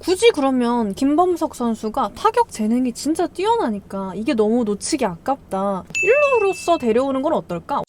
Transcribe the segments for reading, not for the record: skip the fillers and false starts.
굳이 그러면 김범석 선수가 타격 재능이 진짜 뛰어나니까 이게 너무 놓치기 아깝다. 1루로서 데려오는 건 어떨까?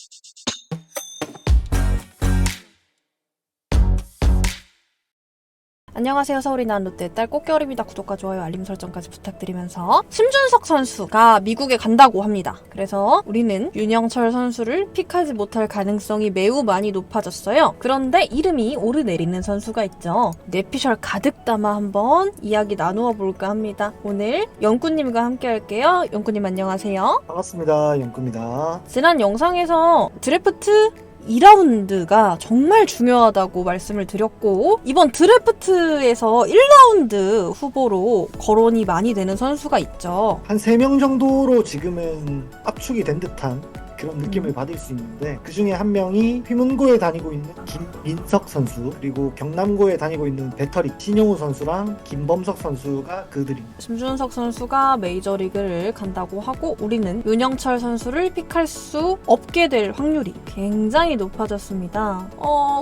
안녕하세요. 서울이 난 롯데 딸 꽃겨울입니다. 구독과 좋아요, 알림 설정까지 부탁드리면서 심준석 선수가 미국에 간다고 합니다. 그래서 우리는 윤영철 선수를 픽하지 못할 가능성이 매우 많이 높아졌어요. 그런데 이름이 오르내리는 선수가 있죠. 뇌피셜 가득 담아 한번 이야기 나누어 볼까 합니다. 오늘 영구님과 함께 할게요. 영구님 안녕하세요. 반갑습니다. 영구입니다. 지난 영상에서 드래프트 2라운드가 정말 중요하다고 말씀을 드렸고 이번 드래프트에서 1라운드 후보로 거론이 많이 되는 선수가 있죠. 한 3명 정도로 지금은 압축이 된 듯한 그런 느낌을 받을 수 있는데 그 중에 한 명이 휘문고에 다니고 있는 김민석 선수, 그리고 경남고에 다니고 있는 배터리 신용우 선수랑 김범석 선수가 그들입니다. 심준석 선수가 메이저리그를 간다고 하고 우리는 윤영철 선수를 픽할 수 없게 될 확률이 굉장히 높아졌습니다.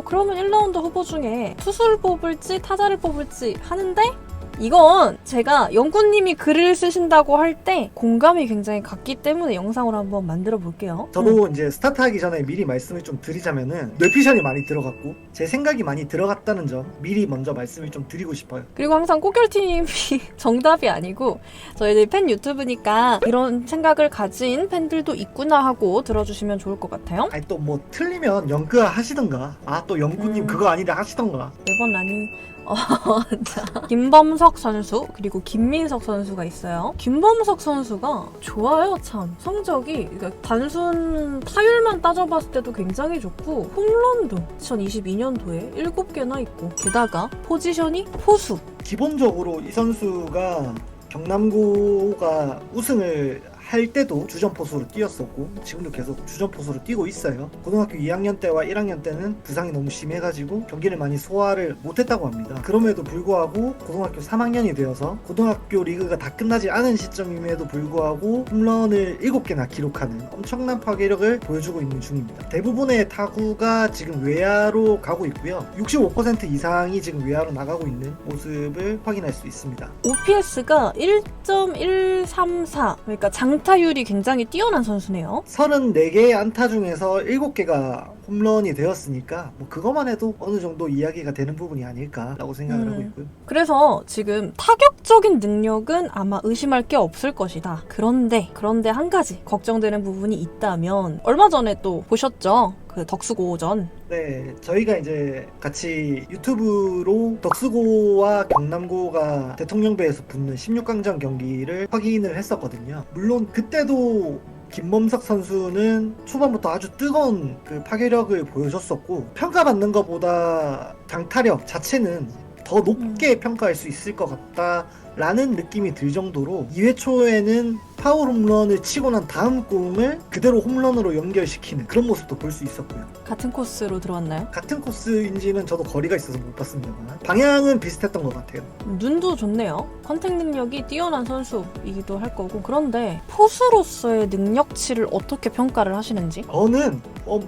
그러면 1라운드 후보 중에 투수를 뽑을지 타자를 뽑을지 하는데 이건 제가 영구님이 글을 쓰신다고 할 때 공감이 굉장히 갔기 때문에 영상으로 한번 만들어 볼게요. 저도 이제 스타트하기 전에 미리 말씀을 좀 드리자면은 뇌피셜이 많이 들어갔고 제 생각이 많이 들어갔다는 점 미리 먼저 말씀을 좀 드리고 싶어요. 그리고 항상 꽃결팀이 정답이 아니고 저희들 팬 유튜브니까 이런 생각을 가진 팬들도 있구나 하고 들어주시면 좋을 것 같아요. 아니 또 뭐 틀리면 영구야 하시던가, 또 영구님 그거 아니다 하시던가. 매번 아닌 자, 김범석 선수 그리고 김민석 선수가 있어요. 김범석 선수가 좋아요. 참 성적이 그러니까 단순 타율만 따져봤을 때도 굉장히 좋고 홈런도 2022년도에 7개나 있고 게다가 포지션이 포수. 기본적으로 이 선수가 경남고가 우승을 할 때도 주전포수로 뛰었었고 지금도 계속 주전포수로 뛰고 있어요. 고등학교 2학년 때와 1학년 때는 부상이 너무 심해가지고 경기를 많이 소화를 못했다고 합니다. 그럼에도 불구하고 고등학교 3학년이 되어서 고등학교 리그가 다 끝나지 않은 시점임에도 불구하고 홈런을 7개나 기록하는 엄청난 파괴력을 보여주고 있는 중입니다. 대부분의 타구가 지금 외야로 가고 있고요. 65% 이상이 지금 외야로 나가고 있는 모습을 확인할 수 있습니다. OPS가 1.134 그러니까 장타율이 굉장히 뛰어난 선수네요. 34개의 안타 중에서 7개가 홈런이 되었으니까 뭐 그것만 해도 어느 정도 이야기가 되는 부분이 아닐까라고 생각을 하고 있고요. 그래서 지금 타격적인 능력은 아마 의심할 게 없을 것이다. 그런데 한 가지 걱정되는 부분이 있다면 얼마 전에 또 보셨죠? 그 덕수고전. 네, 저희가 이제 같이 유튜브로 덕수고와 경남고가 대통령배에서 붙는 16강전 경기를 확인을 했었거든요. 물론 그때도 김범석 선수는 초반부터 아주 뜨거운 그 파괴력을 보여줬었고 평가받는 것보다 장타력 자체는 더 높게 평가할 수 있을 것 같다라는 느낌이 들 정도로 2회 초에는 파울 홈런을 치고 난 다음 공을 그대로 홈런으로 연결시키는 그런 모습도 볼 수 있었고요. 같은 코스로 들어왔나요? 같은 코스인지는 저도 거리가 있어서 못 봤습니다만 방향은 비슷했던 것 같아요. 눈도 좋네요. 컨택 능력이 뛰어난 선수이기도 할 거고. 그런데 포수로서의 능력치를 어떻게 평가를 하시는지? 저는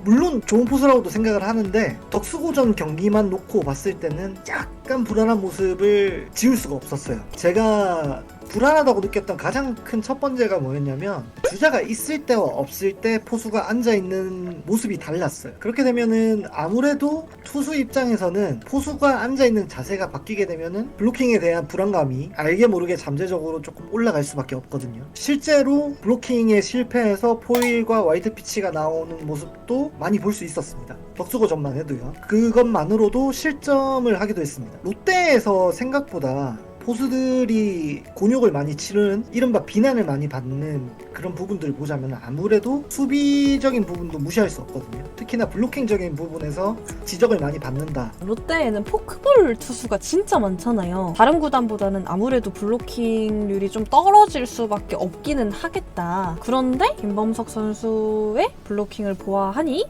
물론 좋은 포수라고도 생각을 하는데 덕수고전 경기만 놓고 봤을 때는 약간 불안한 모습을 지울 수가 없었어요. 제가 불안하다고 느꼈던 가장 큰 첫 번째가 뭐였냐면 주자가 있을 때와 없을 때 포수가 앉아있는 모습이 달랐어요. 그렇게 되면은 아무래도 투수 입장에서는 포수가 앉아있는 자세가 바뀌게 되면은 블로킹에 대한 불안감이 알게 모르게 잠재적으로 조금 올라갈 수밖에 없거든요. 실제로 블로킹에 실패해서 포일과 와이드 피치가 나오는 모습도 많이 볼 수 있었습니다. 덕수고전만 해도요. 그것만으로도 실점을 하기도 했습니다. 롯데에서 생각보다 포수들이 곤욕을 많이 치르는 이른바 비난을 많이 받는 그런 부분들을 보자면 아무래도 수비적인 부분도 무시할 수 없거든요. 특히나 블로킹적인 부분에서 지적을 많이 받는다. 롯데에는 포크볼 투수가 진짜 많잖아요. 다른 구단보다는 아무래도 블로킹률이 좀 떨어질 수밖에 없기는 하겠다. 그런데 김범석 선수의 블로킹을 보아하니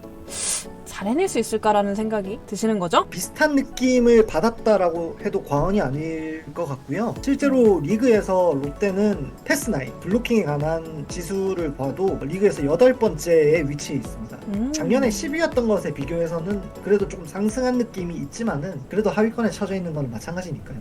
잘 해낼 수 있을까라는 생각이 드시는 거죠? 비슷한 느낌을 받았다라고 해도 과언이 아닐 것 같고요. 실제로 리그에서 롯데는 패스9, 블로킹에 관한 지수를 봐도 리그에서 8번째에 위치해 있습니다. 작년에 10위였던 것에 비교해서는 그래도 좀 상승한 느낌이 있지만은 그래도 하위권에 처져 있는 건 마찬가지니까요.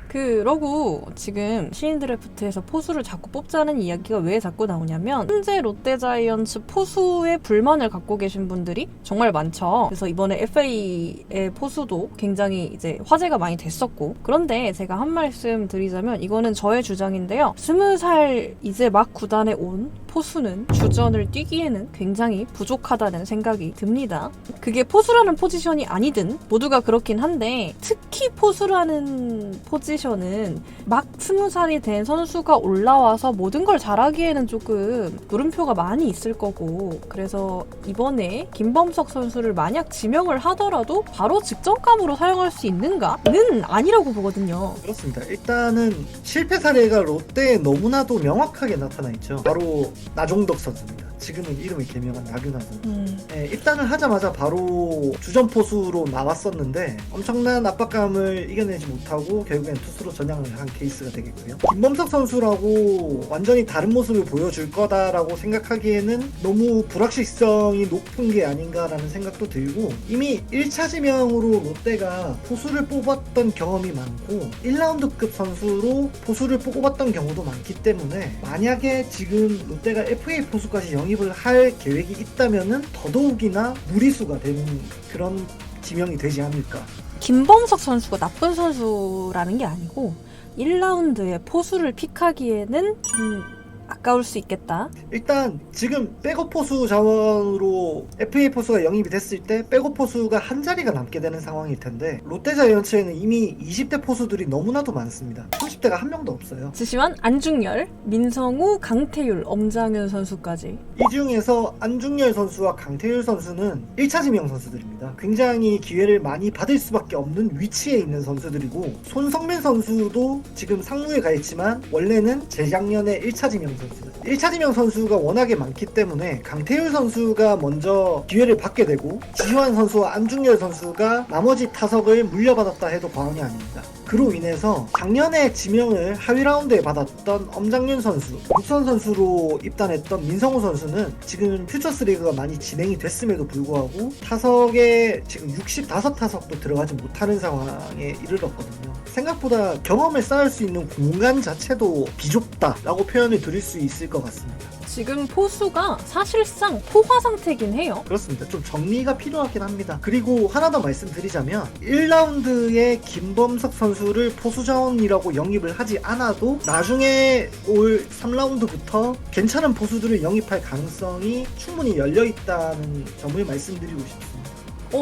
그러고 지금 신인 드래프트에서 포수를 자꾸 뽑자는 이야기가 왜 자꾸 나오냐면 현재 롯데자이언츠 포수의 불만을 갖고 계신 분들이 정말 많죠. 그래서 이번에 FA의 포수도 굉장히 이제 화제가 많이 됐었고, 그런데 제가 한 말씀 드리자면 이거는 저의 주장인데요. 20살 이제 막 구단에 온 포수는 주전을 뛰기에는 굉장히 부족하다는 생각이 듭니다. 그게 포수라는 포지션이 아니든 모두가 그렇긴 한데, 특히 포수라는 포지션은 막 20살이 된 선수가 올라와서 모든 걸 잘하기에는 조금 물음표가 많이 있을 거고, 그래서 이번에 김범석 선수를 만약 지명을 하더라도 바로 직전감으로 사용할 수 있는가는 아니라고 보거든요. 그렇습니다. 일단은 실패 사례가 롯데에 너무나도 명확하게 나타나 있죠. 바로 나종덕 선수입니다. 지금은 이름이 개명한 나균환 선수. 네, 입단을 하자마자 바로 주전 포수로 나왔었는데 엄청난 압박감을 이겨내지 못하고 결국엔 투수로 전향을 한 케이스가 되겠고요. 김범석 선수라고 완전히 다른 모습을 보여줄 거다라고 생각하기에는 너무 불확실성이 높은 게 아닌가라는 생각도 들고, 이미 1차 지명으로 롯데가 포수를 뽑았던 경험이 많고 1라운드급 선수로 포수를 뽑았던 경우도 많기 때문에 만약에 지금 롯데가 FA 포수까지 영입을 할 계획이 있다면은 더더욱이나 무리수가 되는 그런 지명이 되지 않을까. 김범석 선수가 나쁜 선수라는 게 아니고 1라운드에 포수를 픽하기에는 좀 아까울 수 있겠다. 일단 지금 백업 포수 자원으로 FA 포수가 영입이 됐을 때 백업 포수가 한 자리가 남게 되는 상황일 텐데, 롯데자이언츠에는 이미 20대 포수들이 너무나도 많습니다. 30대가 한 명도 없어요. 지시환, 안중열, 민성우, 강태율, 엄장윤 선수까지. 이 중에서 안중열 선수와 강태율 선수는 1차 지명 선수들입니다. 굉장히 기회를 많이 받을 수밖에 없는 위치에 있는 선수들이고, 손성민 선수도 지금 상무에 가 있지만 원래는 재작년에 1차 지명 선수. 1차 지명 선수가 워낙에 많기 때문에 강태율 선수가 먼저 기회를 받게 되고, 지시환 선수와 안중열 선수가 나머지 타석을 물려받았다 해도 과언이 아닙니다. 그로 인해서 작년에 지명을 하위 라운드에 받았던 엄장윤 선수, 육선 선수로 입단했던 민성우 선수는 지금 퓨처스 리그가 많이 진행이 됐음에도 불구하고 타석에 지금 65타석도 들어가지 못하는 상황에 이르렀거든요. 생각보다 경험을 쌓을 수 있는 공간 자체도 비좁다라고 표현을 드릴 수 있을 것 같습니다. 지금 포수가 사실상 포화 상태긴 해요. 그렇습니다. 좀 정리가 필요하긴 합니다. 그리고 하나 더 말씀드리자면 1라운드에 김범석 선수를 포수 자원이라고 영입을 하지 않아도 나중에 올 3라운드부터 괜찮은 포수들을 영입할 가능성이 충분히 열려있다는 점을 말씀드리고 싶습니다.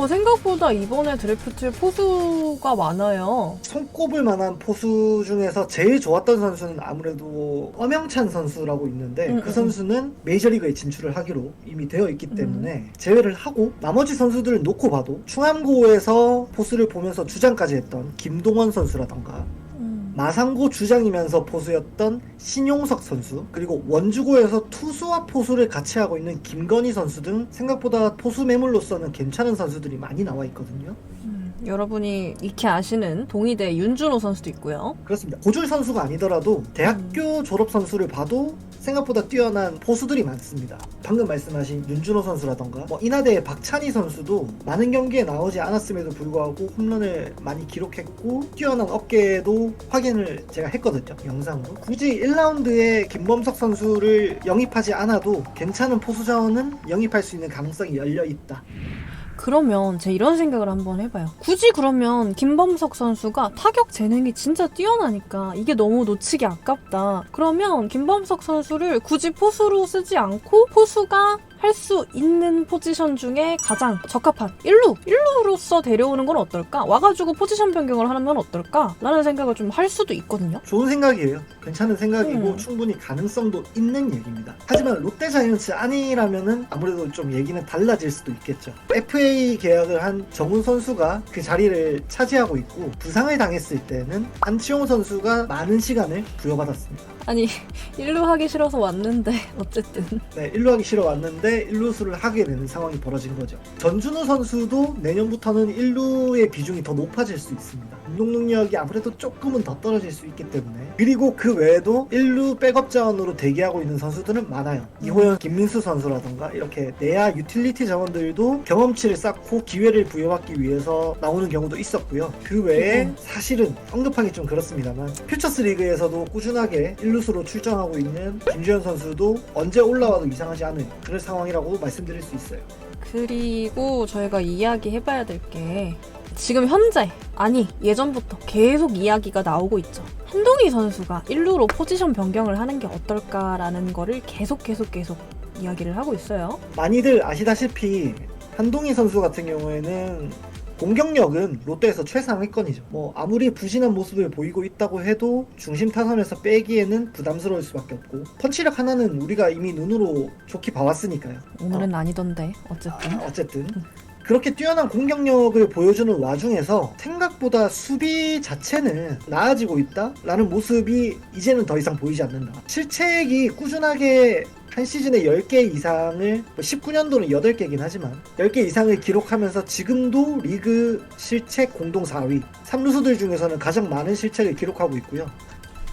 생각보다 이번에 드래프트에 포수가 많아요. 손꼽을 만한 포수 중에서 제일 좋았던 선수는 아무래도 엄영찬 선수라고 있는데, 그 선수는 메이저리그에 진출을 하기로 이미 되어 있기 때문에 제외를 하고, 나머지 선수들을 놓고 봐도 충암고에서 포수를 보면서 주장까지 했던 김동원 선수라던가, 마상고 주장이면서 포수였던 신용석 선수, 그리고 원주고에서 투수와 포수를 같이 하고 있는 김건희 선수 등 생각보다 포수 매물로서는 괜찮은 선수들이 많이 나와 있거든요. 여러분이 익히 아시는 동의대 윤준호 선수도 있고요. 그렇습니다. 고졸 선수가 아니더라도 대학교 졸업 선수를 봐도 생각보다 뛰어난 포수들이 많습니다. 방금 말씀하신 윤준호 선수라던가 인하대의 박찬희 선수도 많은 경기에 나오지 않았음에도 불구하고 홈런을 많이 기록했고 뛰어난 어깨도 확인을 제가 했거든요, 영상으로. 굳이 1라운드에 김범석 선수를 영입하지 않아도 괜찮은 포수 자원은 영입할 수 있는 가능성이 열려있다. 그러면 제가 이런 생각을 한번 해봐요. 굳이 그러면 김범석 선수가 타격 재능이 진짜 뛰어나니까 이게 너무 놓치기 아깝다. 그러면 김범석 선수를 굳이 포수로 쓰지 않고 포수가 할 수 있는 포지션 중에 가장 적합한 1루로서 데려오는 건 어떨까? 와가지고 포지션 변경을 하면 어떨까? 라는 생각을 좀 할 수도 있거든요. 좋은 생각이에요. 괜찮은 생각이고 충분히 가능성도 있는 얘기입니다. 하지만 롯데자이언츠 아니라면은 아무래도 좀 얘기는 달라질 수도 있겠죠. FA 계약을 한 정훈 선수가 그 자리를 차지하고 있고, 부상을 당했을 때는 안치홍 선수가 많은 시간을 부여받았습니다. 아니 1루 하기 싫어서 왔는데 어쨌든 네, 1루 하기 싫어 왔는데 1루수를 하게 되는 상황이 벌어진 거죠. 전준우 선수도 내년부터는 1루의 비중이 더 높아질 수 있습니다. 운동 능력이 아무래도 조금은 더 떨어질 수 있기 때문에. 그리고 그 외에도 1루 백업 자원으로 대기하고 있는 선수들은 많아요. 이호연, 김민수 선수라던가 이렇게 내야 유틸리티 자원들도 경험치를 쌓고 기회를 부여받기 위해서 나오는 경우도 있었고요. 그 외에 사실은 언급하기 좀 그렇습니다만 퓨처스 리그에서도 꾸준하게 1루수로 출전하고 있는 김주현 선수도 언제 올라와도 이상하지 않은 그런 상황이라고 말씀드릴 수 있어요. 그리고 저희가 이야기해봐야 될 게 지금 현재 아니 예전부터 계속 이야기가 나오고 있죠. 한동희 선수가 1루로 포지션 변경을 하는 게 어떨까라는 거를 계속 이야기를 하고 있어요. 많이들 아시다시피 한동희 선수 같은 경우에는 공격력은 롯데에서 최상위권이죠. 뭐 아무리 부진한 모습을 보이고 있다고 해도 중심 타선에서 빼기에는 부담스러울 수밖에 없고 펀치력 하나는 우리가 이미 눈으로 좋게 봐왔으니까요. 오늘은 아니던데 어쨌든 그렇게 뛰어난 공격력을 보여주는 와중에서 생각보다 수비 자체는 나아지고 있다라는 모습이 이제는 더 이상 보이지 않는다. 실책이 꾸준하게 한 시즌에 10개 이상을 19년도는 8개긴 하지만 10개 이상을 기록하면서 지금도 리그 실책 공동 4위 3루수들 중에서는 가장 많은 실책을 기록하고 있고요.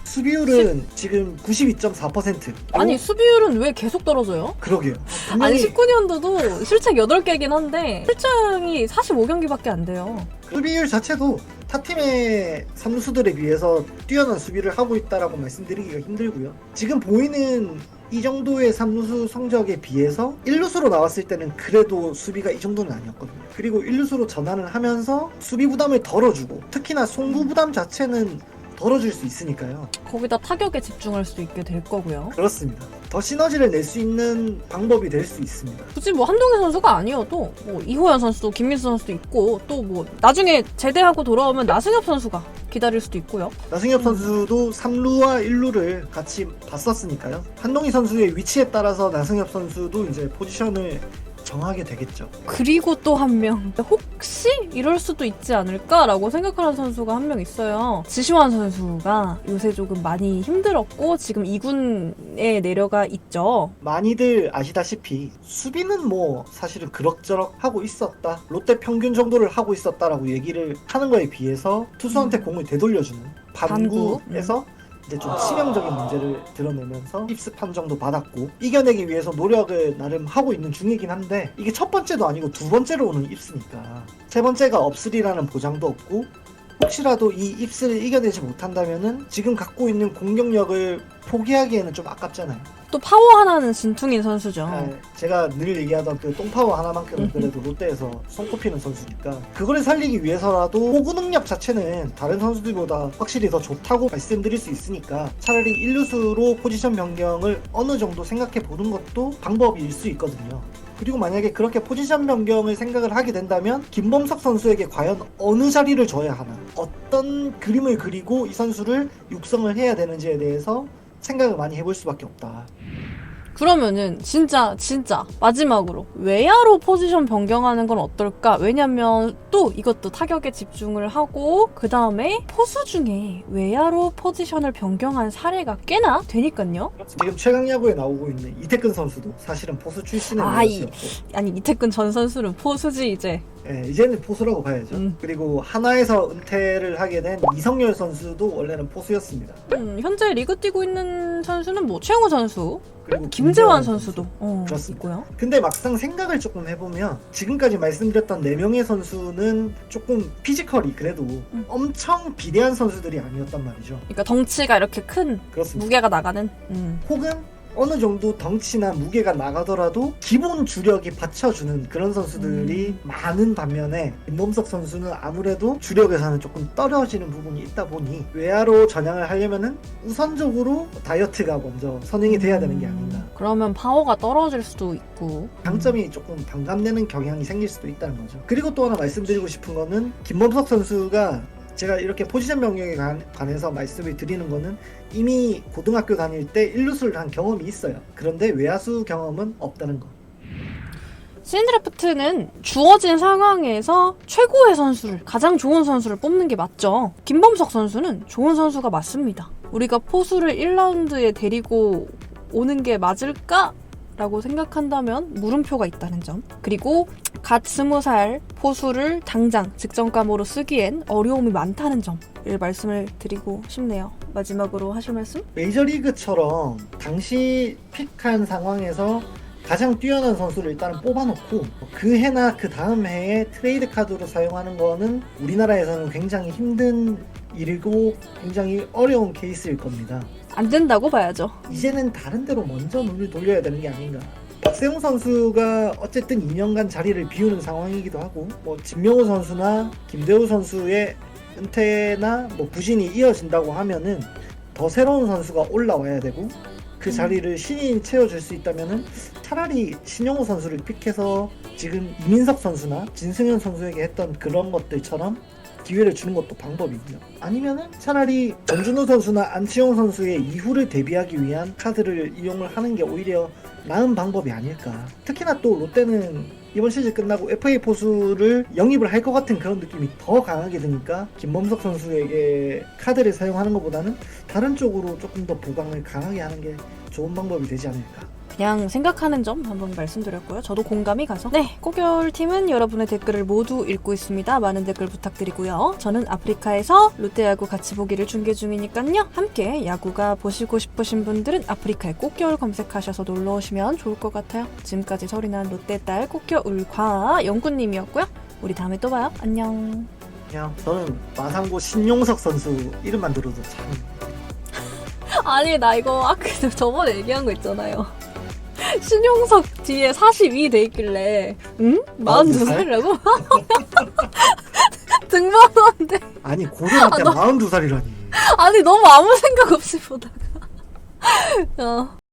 수비율은 지금 92.4%. 아니 수비율은 왜 계속 떨어져요? 그러게요. 아니 19년도도 실책 8개긴 한데 실책이 45경기밖에 안 돼요. 수비율 자체도 타팀의 삼루수들에 비해서 뛰어난 수비를 하고 있다라고 말씀드리기가 힘들고요. 지금 보이는 이 정도의 삼루수 성적에 비해서 1루수로 나왔을 때는 그래도 수비가 이 정도는 아니었거든요. 그리고 1루수로 전환을 하면서 수비 부담을 덜어주고 특히나 송구 부담 자체는 덜어줄 수 있으니까요. 거기다 타격에 집중할 수 있게 될 거고요. 그렇습니다. 더 시너지를 낼 수 있는 방법이 될 수 있습니다. 굳이 뭐 한동희 선수가 아니어도 뭐 이호연 선수도 김민수 선수도 있고 또 뭐 나중에 제대하고 돌아오면 나승엽 선수가 기다릴 수도 있고요. 나승엽 선수도 3루와 1루를 같이 봤었으니까요. 한동희 선수의 위치에 따라서 나승엽 선수도 이제 포지션을 정하게 되겠죠. 그리고 또 한 명 혹시 이럴 수도 있지 않을까라고 생각하는 선수가 한 명 있어요. 지시환 선수가 요새 조금 많이 힘들었고 지금 2군에 내려가 있죠. 많이들 아시다시피 수비는 뭐 사실은 그럭저럭 하고 있었다. 롯데 평균 정도를 하고 있었다라고 얘기를 하는 거에 비해서 투수한테 공을 되돌려주는 반구에서 이제 좀 치명적인 문제를 드러내면서 입스 판정도 받았고 이겨내기 위해서 노력을 나름 하고 있는 중이긴 한데 이게 첫 번째도 아니고 두 번째로 오는 입스니까 세 번째가 없으리라는 보장도 없고 혹시라도 이 입스를 이겨내지 못한다면은 지금 갖고 있는 공격력을 포기하기에는 좀 아깝잖아요. 또 파워 하나는 진퉁인 선수죠. 제가 늘 얘기하던 그 똥파워 하나만큼은 그래도 롯데에서 손꼽히는 선수니까 그거를 살리기 위해서라도 호구 능력 자체는 다른 선수들보다 확실히 더 좋다고 말씀드릴 수 있으니까 차라리 1루수로 포지션 변경을 어느 정도 생각해 보는 것도 방법일 수 있거든요. 그리고 만약에 그렇게 포지션 변경을 생각을 하게 된다면 김범석 선수에게 과연 어느 자리를 줘야 하나, 어떤 그림을 그리고 이 선수를 육성을 해야 되는지에 대해서 생각을 많이 해볼 수밖에 없다. 그러면은 진짜 마지막으로 외야로 포지션 변경하는 건 어떨까? 왜냐면 또 이것도 타격에 집중을 하고 그 다음에 포수 중에 외야로 포지션을 변경한 사례가 꽤나 되니까요. 지금 최강야구에 나오고 있는 이태근 선수도 사실은 포수 출신의 외야수였고 아니 이태근 전 선수는 포수지 이제. 네, 이제는 포수라고 봐야죠. 그리고 하나에서 은퇴를 하게 된 이성열 선수도 원래는 포수였습니다. 현재 리그 뛰고 있는 선수는 뭐 최영우 선수, 그리고 김재환 선수도 그렇습니다. 있고요. 근데 막상 생각을 조금 해보면 지금까지 말씀드렸던 4명의 선수는 조금 피지컬이 그래도 엄청 비대한 선수들이 아니었단 말이죠. 그러니까 덩치가 이렇게 큰 그렇습니다. 무게가 나가는 혹은 어느 정도 덩치나 무게가 나가더라도 기본 주력이 받쳐주는 그런 선수들이 많은 반면에 김범석 선수는 아무래도 주력에서는 조금 떨어지는 부분이 있다 보니 외야로 전향을 하려면은 우선적으로 다이어트가 먼저 선행이 돼야 되는 게 아닌가. 그러면 파워가 떨어질 수도 있고 장점이 조금 반감되는 경향이 생길 수도 있다는 거죠. 그리고 또 하나 말씀드리고 싶은 거는 김범석 선수가 제가 이렇게 포지션 변경에 관해서 말씀을 드리는 거는 이미 고등학교 다닐 때 1루수를 한 경험이 있어요. 그런데 외야수 경험은 없다는 거. 신드래프트는 주어진 상황에서 최고의 선수를, 가장 좋은 선수를 뽑는 게 맞죠. 김범석 선수는 좋은 선수가 맞습니다. 우리가 포수를 1라운드에 데리고 오는 게 맞을까? 라고 생각한다면 물음표가 있다는 점. 그리고 갓 20살 포수를 당장 직전감으로 쓰기엔 어려움이 많다는 점을 말씀을 드리고 싶네요. 마지막으로 하실 말씀? 메이저리그처럼 당시 픽한 상황에서 가장 뛰어난 선수를 일단은 뽑아놓고 그 해나 그 다음 해에 트레이드 카드로 사용하는 거는 우리나라에서는 굉장히 힘든 일이고 굉장히 어려운 케이스일 겁니다. 안 된다고 봐야죠. 이제는 다른 데로 먼저 눈을 돌려야 되는 게 아닌가. 박세웅 선수가 어쨌든 2년간 자리를 비우는 상황이기도 하고 뭐 진명호 선수나 김대우 선수의 은퇴나 뭐 부진이 이어진다고 하면은 더 새로운 선수가 올라와야 되고 그 자리를 신인이 채워줄 수 있다면은 차라리 신영호 선수를 픽해서 지금 이민석 선수나 진승현 선수에게 했던 그런 것들처럼 기회를 주는 것도 방법이고요. 아니면은 차라리 전준우 선수나 안치홍 선수의 이후를 대비하기 위한 카드를 이용을 하는 게 오히려 나은 방법이 아닐까. 특히나 또 롯데는 이번 시즌 끝나고 FA 포수를 영입을 할 것 같은 그런 느낌이 더 강하게 드니까 김범석 선수에게 카드를 사용하는 것보다는 다른 쪽으로 조금 더 보강을 강하게 하는 게 좋은 방법이 되지 않을까. 그냥 생각하는 점 한번 말씀드렸고요. 저도 공감이 가서. 네, 꽃겨울팀은 여러분의 댓글을 모두 읽고 있습니다. 많은 댓글 부탁드리고요. 저는 아프리카에서 롯데야구 같이 보기를 중계 중이니까요. 함께 야구가 보시고 싶으신 분들은 아프리카의 꽃겨울 검색하셔서 놀러오시면 좋을 것 같아요. 지금까지 소리난 롯데딸 꽃겨울과 영구님이었고요. 우리 다음에 또 봐요. 안녕. 그냥 저는 마상고 신용석 선수 이름만 들어도 참. 아니 나 이거 아까 저번에 얘기한 거 있잖아요. 신용석 뒤에 42 돼 있길래 응? 42살이라고? 등번호인데 아니 고등학교 42살이라니. 아니 너무 아무 생각 없이 보다가